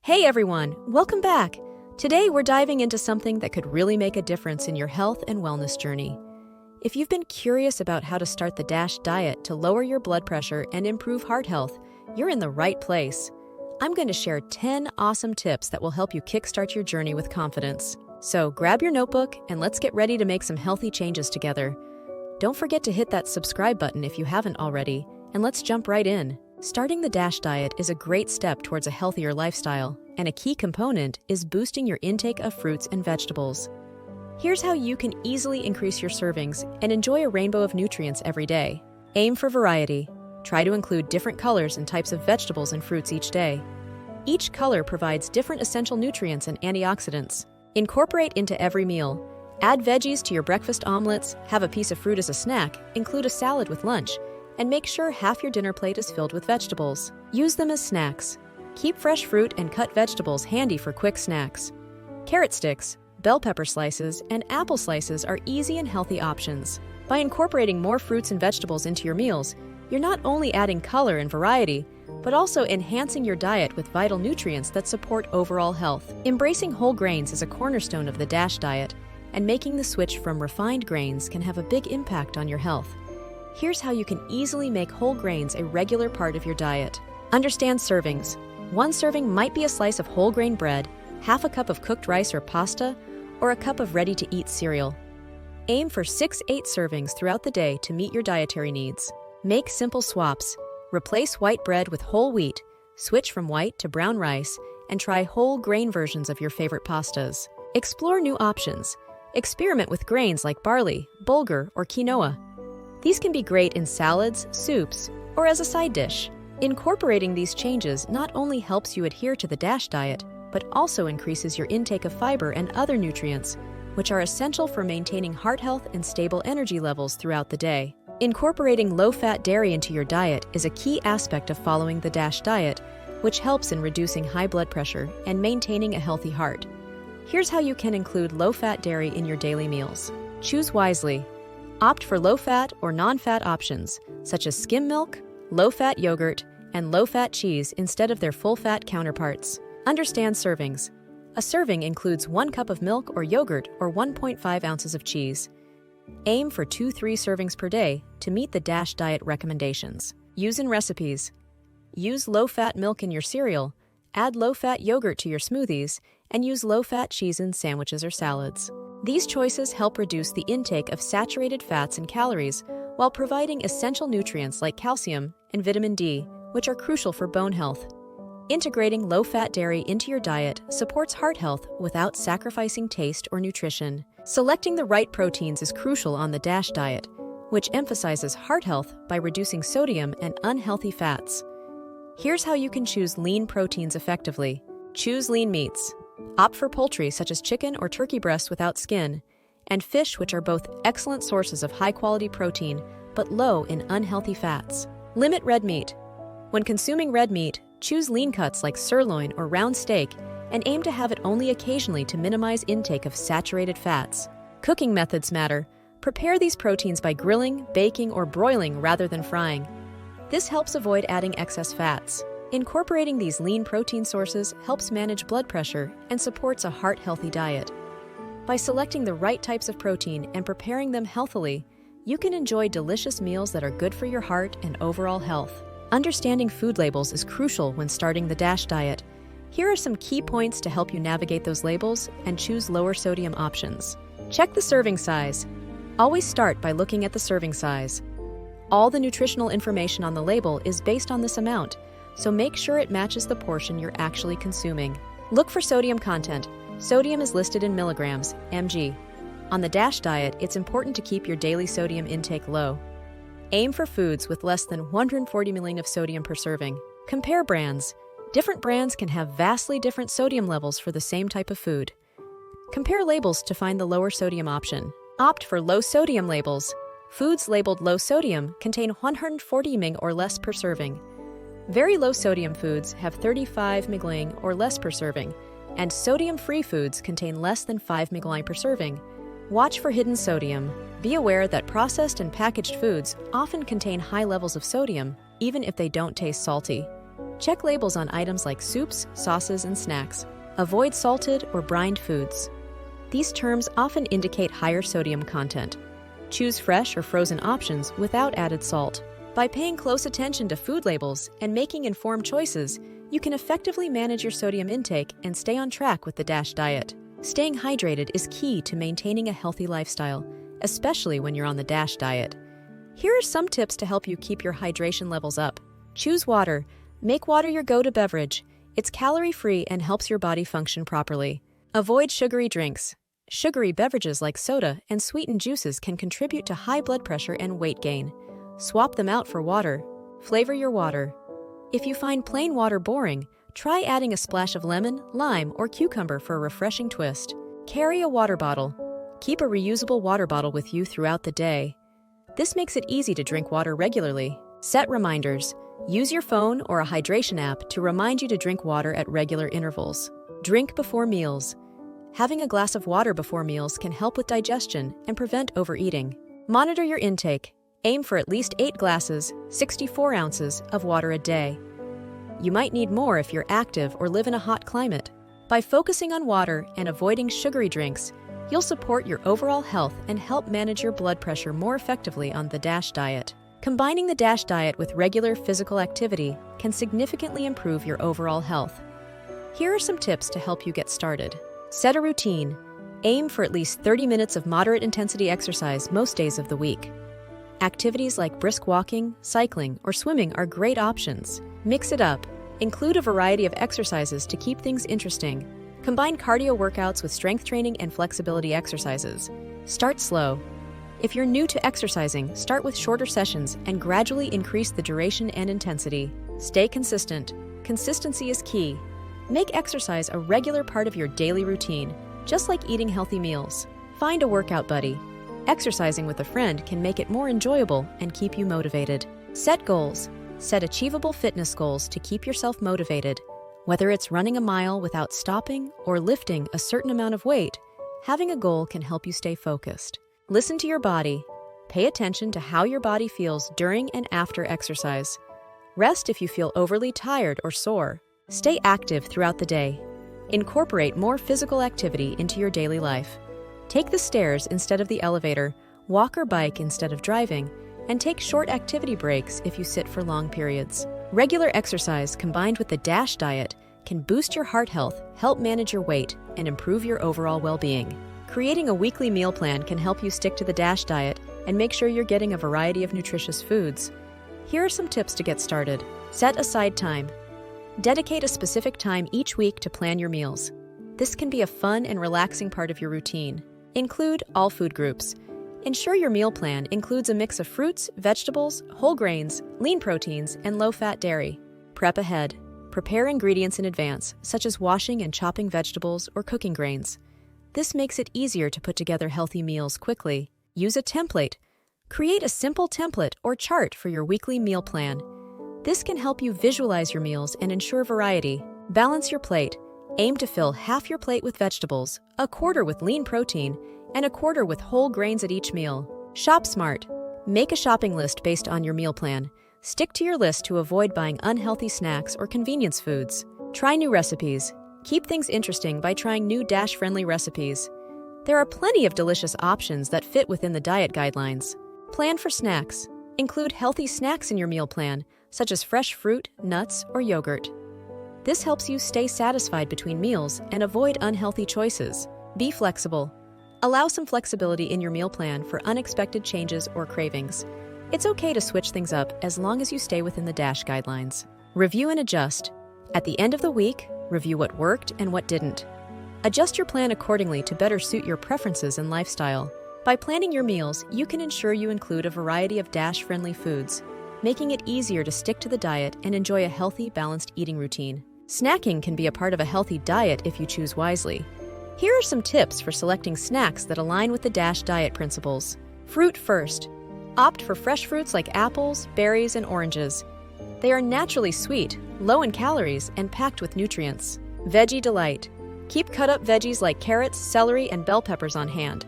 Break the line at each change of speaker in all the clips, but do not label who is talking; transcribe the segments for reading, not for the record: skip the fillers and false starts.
Hey everyone, welcome back. Today we're diving into something that could really make a difference in your health and wellness journey. If you've been curious about how to start the DASH diet to lower your blood pressure and improve heart health, you're in the right place. I'm going to share 10 awesome tips that will help you kickstart your journey with confidence. So grab your notebook and let's get ready to make some healthy changes together. Don't forget to hit that subscribe button if you haven't already, and let's jump right in. Starting the DASH diet is a great step towards a healthier lifestyle, and a key component is boosting your intake of fruits and vegetables. Here's how you can easily increase your servings and enjoy a rainbow of nutrients every day. Aim for variety. Try to include different colors and types of vegetables and fruits each day. Each color provides different essential nutrients and antioxidants. Incorporate into every meal. Add veggies to your breakfast omelets, have a piece of fruit as a snack, include a salad with lunch, and make sure half your dinner plate is filled with vegetables. Use them as snacks. Keep fresh fruit and cut vegetables handy for quick snacks. Carrot sticks, bell pepper slices, and apple slices are easy and healthy options. By incorporating more fruits and vegetables into your meals, you're not only adding color and variety, but also enhancing your diet with vital nutrients that support overall health. Embracing whole grains is a cornerstone of the DASH diet, and making the switch from refined grains can have a big impact on your health. Here's how you can easily make whole grains a regular part of your diet. Understand servings. One serving might be a slice of whole grain bread, half a cup of cooked rice or pasta, or a cup of ready-to-eat cereal. Aim for 6-8 servings throughout the day to meet your dietary needs. Make simple swaps. Replace white bread with whole wheat, switch from white to brown rice, and try whole grain versions of your favorite pastas. Explore new options. Experiment with grains like barley, bulgur, or quinoa. These can be great in salads, soups, or as a side dish. Incorporating these changes not only helps you adhere to the DASH diet, but also increases your intake of fiber and other nutrients, which are essential for maintaining heart health and stable energy levels throughout the day. Incorporating low-fat dairy into your diet is a key aspect of following the DASH diet, which helps in reducing high blood pressure and maintaining a healthy heart. Here's how you can include low-fat dairy in your daily meals. Choose wisely. Opt for low-fat or non-fat options, such as skim milk, low-fat yogurt, and low-fat cheese instead of their full-fat counterparts. Understand servings. A serving includes 1 cup of milk or yogurt or 1.5 ounces of cheese. Aim for 2-3 servings per day to meet the DASH diet recommendations. Use in recipes. Use low-fat milk in your cereal, add low-fat yogurt to your smoothies, and use low-fat cheese in sandwiches or salads. These choices help reduce the intake of saturated fats and calories while providing essential nutrients like calcium and vitamin D, which are crucial for bone health. Integrating low-fat dairy into your diet supports heart health without sacrificing taste or nutrition. Selecting the right proteins is crucial on the DASH diet, which emphasizes heart health by reducing sodium and unhealthy fats. Here's how you can choose lean proteins effectively. Choose lean meats. Opt for poultry such as chicken or turkey breast without skin, and fish, which are both excellent sources of high-quality protein but low in unhealthy fats. Limit red meat. When consuming red meat, choose lean cuts like sirloin or round steak and aim to have it only occasionally to minimize intake of saturated fats. Cooking methods matter. Prepare these proteins by grilling, baking, or broiling rather than frying. This helps avoid adding excess fats. Incorporating these lean protein sources helps manage blood pressure and supports a heart-healthy diet. By selecting the right types of protein and preparing them healthily, you can enjoy delicious meals that are good for your heart and overall health. Understanding food labels is crucial when starting the DASH diet. Here are some key points to help you navigate those labels and choose lower sodium options. Check the serving size. Always start by looking at the serving size. All the nutritional information on the label is based on this amount, so make sure it matches the portion you're actually consuming. Look for sodium content. Sodium is listed in milligrams, mg. On the DASH diet, it's important to keep your daily sodium intake low. Aim for foods with less than 140 mg of sodium per serving. Compare brands. Different brands can have vastly different sodium levels for the same type of food. Compare labels to find the lower sodium option. Opt for low sodium labels. Foods labeled low sodium contain 140 mg or less per serving. Very low sodium foods have 35 mg or less per serving, and sodium-free foods contain less than 5 mg per serving. Watch for hidden sodium. Be aware that processed and packaged foods often contain high levels of sodium, even if they don't taste salty. Check labels on items like soups, sauces, and snacks. Avoid salted or brined foods. These terms often indicate higher sodium content. Choose fresh or frozen options without added salt. By paying close attention to food labels and making informed choices, you can effectively manage your sodium intake and stay on track with the DASH diet. Staying hydrated is key to maintaining a healthy lifestyle, especially when you're on the DASH diet. Here are some tips to help you keep your hydration levels up. Choose water. Make water your go-to beverage. It's calorie-free and helps your body function properly. Avoid sugary drinks. Sugary beverages like soda and sweetened juices can contribute to high blood pressure and weight gain. Swap them out for water. Flavor your water. If you find plain water boring, try adding a splash of lemon, lime, or cucumber for a refreshing twist. Carry a water bottle. Keep a reusable water bottle with you throughout the day. This makes it easy to drink water regularly. Set reminders. Use your phone or a hydration app to remind you to drink water at regular intervals. Drink before meals. Having a glass of water before meals can help with digestion and prevent overeating. Monitor your intake. Aim for at least 8 glasses, 64 ounces, of water a day. You might need more if you're active or live in a hot climate. By focusing on water and avoiding sugary drinks, you'll support your overall health and help manage your blood pressure more effectively on the DASH diet. Combining the DASH diet with regular physical activity can significantly improve your overall health. Here are some tips to help you get started. Set a routine. Aim for at least 30 minutes of moderate intensity exercise most days of the week. Activities like brisk walking, cycling, or swimming are great options. Mix it up. Include a variety of exercises to keep things interesting. Combine cardio workouts with strength training and flexibility exercises. Start slow. If you're new to exercising, start with shorter sessions and gradually increase the duration and intensity. Stay consistent. Consistency is key. Make exercise a regular part of your daily routine, just like eating healthy meals. Find a workout buddy. Exercising with a friend can make it more enjoyable and keep you motivated. Set goals. Set achievable fitness goals to keep yourself motivated. Whether it's running a mile without stopping or lifting a certain amount of weight, having a goal can help you stay focused. Listen to your body. Pay attention to how your body feels during and after exercise. Rest if you feel overly tired or sore. Stay active throughout the day. Incorporate more physical activity into your daily life. Take the stairs instead of the elevator, walk or bike instead of driving, and take short activity breaks if you sit for long periods. Regular exercise combined with the DASH diet can boost your heart health, help manage your weight, and improve your overall well-being. Creating a weekly meal plan can help you stick to the DASH diet and make sure you're getting a variety of nutritious foods. Here are some tips to get started. Set aside time. Dedicate a specific time each week to plan your meals. This can be a fun and relaxing part of your routine. Include all food groups. Ensure your meal plan includes a mix of fruits, vegetables, whole grains, lean proteins, and low-fat dairy. Prep ahead. Prepare ingredients in advance, such as washing and chopping vegetables or cooking grains. This makes it easier to put together healthy meals quickly. Use a template. Create a simple template or chart for your weekly meal plan. This can help you visualize your meals and ensure variety. Balance your plate. Aim to fill half your plate with vegetables, a quarter with lean protein, and a quarter with whole grains at each meal. Shop smart. Make a shopping list based on your meal plan. Stick to your list to avoid buying unhealthy snacks or convenience foods. Try new recipes. Keep things interesting by trying new DASH-friendly recipes. There are plenty of delicious options that fit within the diet guidelines. Plan for snacks. Include healthy snacks in your meal plan, such as fresh fruit, nuts, or yogurt. This helps you stay satisfied between meals and avoid unhealthy choices. Be flexible. Allow some flexibility in your meal plan for unexpected changes or cravings. It's okay to switch things up as long as you stay within the DASH guidelines. Review and adjust. At the end of the week, review what worked and what didn't. Adjust your plan accordingly to better suit your preferences and lifestyle. By planning your meals, you can ensure you include a variety of DASH-friendly foods, making it easier to stick to the diet and enjoy a healthy, balanced eating routine. Snacking can be a part of a healthy diet if you choose wisely. Here are some tips for selecting snacks that align with the DASH diet principles. Fruit first. Opt for fresh fruits like apples, berries, and oranges. They are naturally sweet, low in calories, and packed with nutrients. Veggie delight. Keep cut-up veggies like carrots, celery, and bell peppers on hand.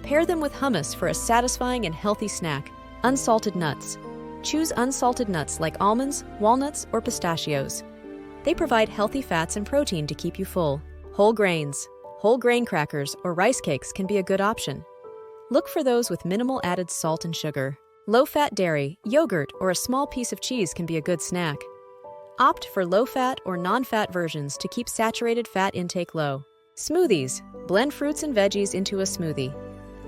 Pair them with hummus for a satisfying and healthy snack. Unsalted nuts. Choose unsalted nuts like almonds, walnuts, or pistachios. They provide healthy fats and protein to keep you full. Whole grains. Whole grain crackers or rice cakes can be a good option. Look for those with minimal added salt and sugar. Low-fat dairy, yogurt, or a small piece of cheese can be a good snack. Opt for low-fat or non-fat versions to keep saturated fat intake low. Smoothies. Blend fruits and veggies into a smoothie.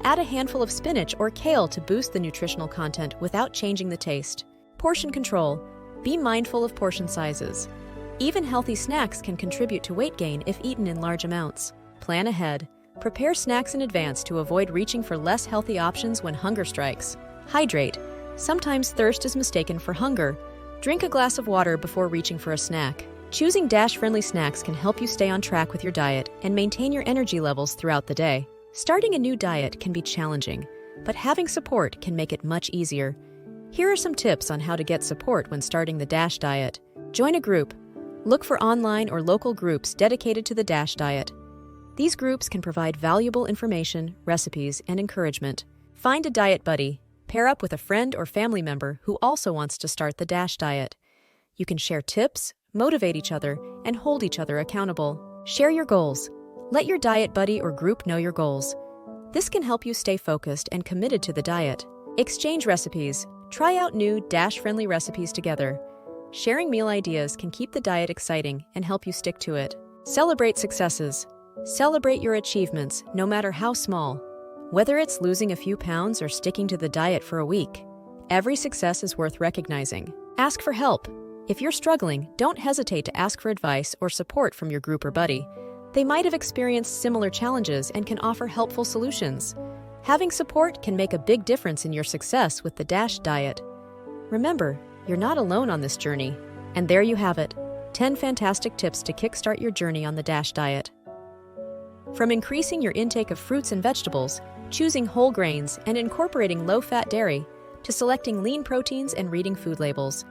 Add a handful of spinach or kale to boost the nutritional content without changing the taste. Portion control. Be mindful of portion sizes. Even healthy snacks can contribute to weight gain if eaten in large amounts. Plan ahead. Prepare snacks in advance to avoid reaching for less healthy options when hunger strikes. Hydrate. Sometimes thirst is mistaken for hunger. Drink a glass of water before reaching for a snack. Choosing DASH-friendly snacks can help you stay on track with your diet and maintain your energy levels throughout the day. Starting a new diet can be challenging, but having support can make it much easier. Here are some tips on how to get support when starting the DASH diet. Join a group. Look for online or local groups dedicated to the DASH diet. These groups can provide valuable information, recipes, and encouragement. Find a diet buddy. Pair up with a friend or family member who also wants to start the DASH diet. You can share tips, motivate each other, and hold each other accountable. Share your goals. Let your diet buddy or group know your goals. This can help you stay focused and committed to the diet. Exchange recipes. Try out new DASH-friendly recipes together. Sharing meal ideas can keep the diet exciting and help you stick to it. Celebrate successes. Celebrate your achievements, no matter how small. Whether it's losing a few pounds or sticking to the diet for a week, every success is worth recognizing. Ask for help. If you're struggling, don't hesitate to ask for advice or support from your group or buddy. They might have experienced similar challenges and can offer helpful solutions. Having support can make a big difference in your success with the DASH diet. Remember, you're not alone on this journey. And there you have it, 10 fantastic tips to kickstart your journey on the DASH diet. From increasing your intake of fruits and vegetables, choosing whole grains, and incorporating low-fat dairy, to selecting lean proteins and reading food labels.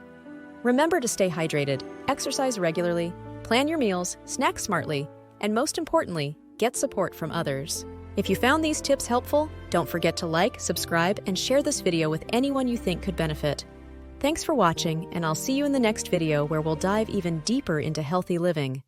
Remember to stay hydrated, exercise regularly, plan your meals, snack smartly, and most importantly, get support from others. If you found these tips helpful, don't forget to like, subscribe, and share this video with anyone you think could benefit. Thanks for watching, and I'll see you in the next video where we'll dive even deeper into healthy living.